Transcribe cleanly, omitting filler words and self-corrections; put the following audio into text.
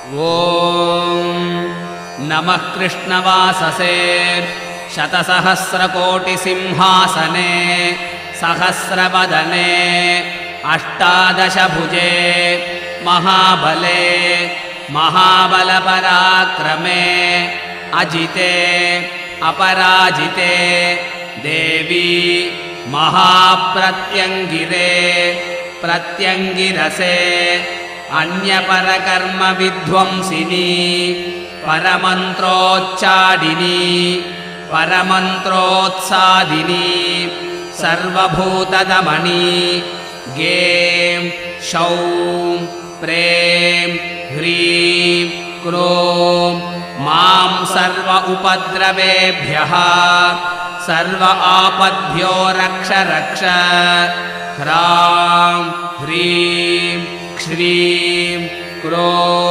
ॐ नमः कृष्णवाससे शतसहस्रकोटिसिंहासने सहस्रवदने अष्टादशभुजे महाबले महाबलपराक्रमे अजिते अपराजिते देवी महाप्रत्यङ्गिरे प्रत्यङ्गिरसे अन्यपरकर्मविध्वंसिनी परमन्त्रोच्चाडिनी परमन्त्रोत्सादिनी सर्वभूतदमनी गें शौं प्रें ह्रीं क्रों मां सर्व उपद्रवेभ्यः सर्व आपद्भ्यो रक्ष रक्ष ह्रां ह्रीं श्रीं क्रों